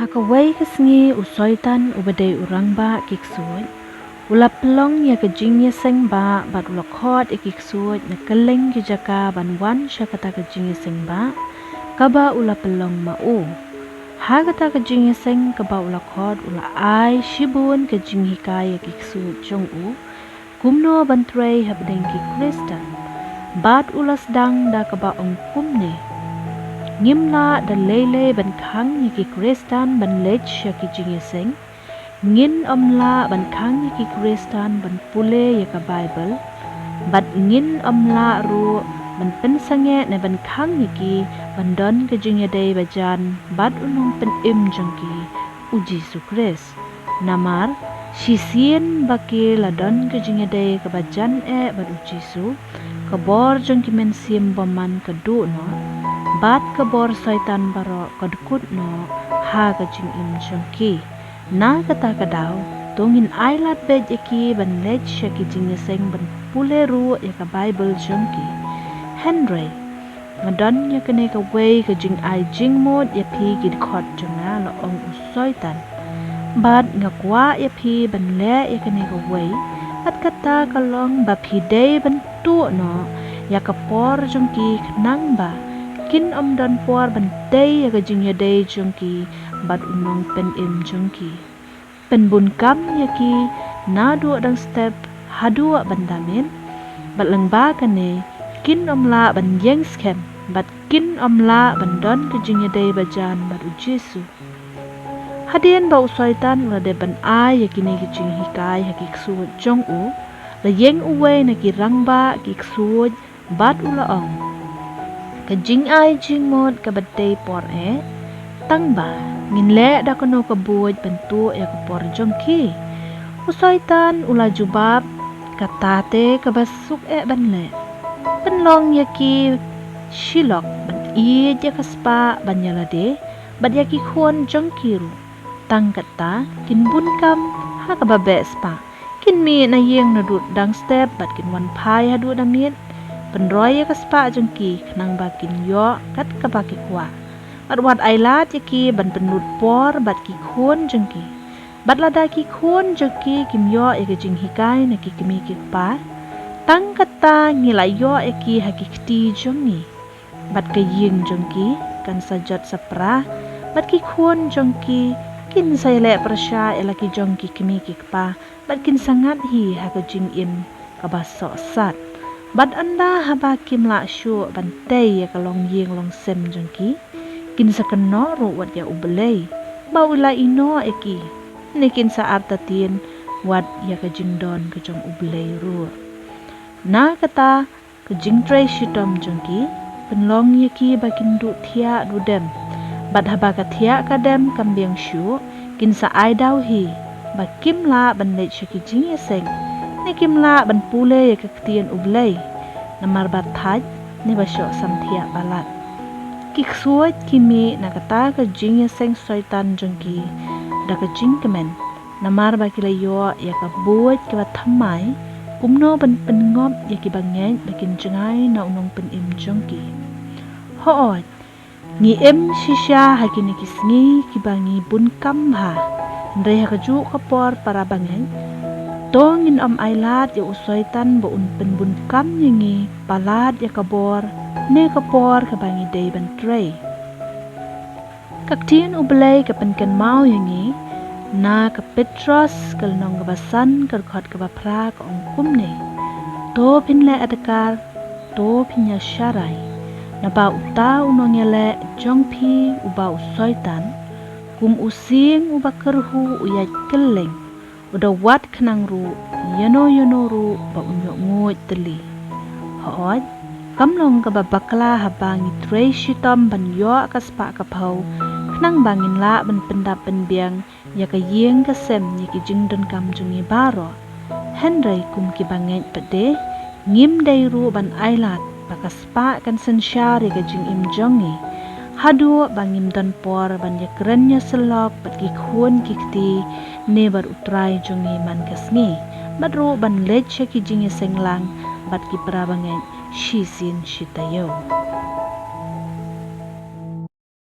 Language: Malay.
Hakaway kasngi usoitan ubadai urang ba kiksuot. Ula pelong ya kajing ya seng ba bat ula khot ya kiksuot na keleng ki jaka ban wan sya kata kajing ya seng ba kaba ula pelong mau. Ha kata kajing ya seng kaba ula khot ula ai shibun kajing hikay ya kiksuot jong u. Kumno bantrei habdeng ki Kristen. Bat ula sedang da kaba ong kumne. Ngimla dan lele ban khang ki Kristen ban lech ya ki jingeseng. Ngin omla ban khang ki Kristen ban pule ya ka Bible. Bat ngin omla ru ban pensange ne ban khang ki ban don ke jingedei bajan bat unong pen im jongki uji sukres. Namar sisien baki ladon ke jingedei ke bajan ban uji su kabor jongki men sim boman kedu no. Bat kabor soitan baro kadukut no ha kajing im jongki. Na kata kadaw tungin ailat bed yaki ban lech yaki jingeseng ban pule ru yaka Bible jongki. Henry ngadon yakane ka way ka jngai jingmut yapi gid khot jonga lo ong usoitan. Bat ngakwa yapi ban le yakane ka way at kata kalong bapi day ban tu no yaka por jongki knang ba. Kin om don por ban day ya jing ya day jongki bat unong pen im jongki pen bun kam yaki na dua dang step hadua ban damin bat lang ba kane kin om la ban yeng skem bat kin om la ban don ke jing ya day bajan bat ujesu hadien ba usoitan la de ban ai yaki ne ki jing hikai haki ksuot jong u la yeng uwe na ki rang ba ki ksuot bat ula ong ka jngai jingmut ka badai por tang ba ngin le da kono ka buoj bentu ya ka por jongki usoitan ula jubab ka tate ka basuk ban le penlong yaki shilok ban i ya ka spa ban yalade bad yaki khon jongki ru tang kata kin bun kam ha ka babe spa kin mi na yeng na dut dang step bat kin wan pai ha du damit penroy ya kaspa jengki kenang bakin yo kat kabaki kwa bat wat ailat yaki ban penut por bat ki khon jengki bat lada ki khon jengki kim yo ya jing hikai na ki kimi ki pa tang kata ngilai yo yaki hakikti jongi bat ke ying jengki kan sajat sapra bat ki khon jengki kin saile prasya elaki jongki kimi ki pa bat kin sangat hi ha jing im kabaso sat bat anda haba kim la shu bantai ya kalong yeng long sem jengki kin sakeno ru wat ya U Blei ba ula ino eki nekin sa artatin wat ya ka jingdon ka jong U Blei ru na kata ka jingtrai shitom jengki penlong yaki bakin du thia du dem bat haba ka thia ka dem kambiang shu kin sa ai dau hi ba kim la ban le shaki jing seng ni kimla ban pule ya kaktian U Blei namar bathaj ni basyo samthia balat kiksuat kimi nakata ka jing ya seng soitan jongki da ka jing kemen namar bakila yo ya ka buat ka thamai kumno ban pynngop ya ki bangeng bakin jngai na unong pen im jongki hoot ni em shisha hakini kisngi ki bangi bun kam ha ndai ha ka ju ka por para bangeng tongin om ailat ya usoitan bo un pen bun kam yingi palat ya kabor ne kapor ka bangi day ban trei kaktin U Blei ka pen ken mau yingi na ka Petros kal nong ka basan kal khot ka bapra ka ong kumne to pin le adakar to pin ya sharai na ba uta unong ya le jong pi uba usoitan kum using uba kerhu uyat keleng udah wat kenang ru yano ru ba unyo ngut teli hoot kamlong ka babakla habangi trei shitom ban yo kaspa kapau kenang bangin la ban pendap penbiang ya ka yeng ka sem ya ki jingdon kam jungi baro Henry kum ki banget pede ngim dai ru ban ailat pakaspa kan sensyari ka jing im jongi hadu bangim don por ban ya kerennya selok bat ki khon kikti ne bar utrai jongi man kasngi badru ban lech ki jingi senglang bat ki prabangen shisin shitayo.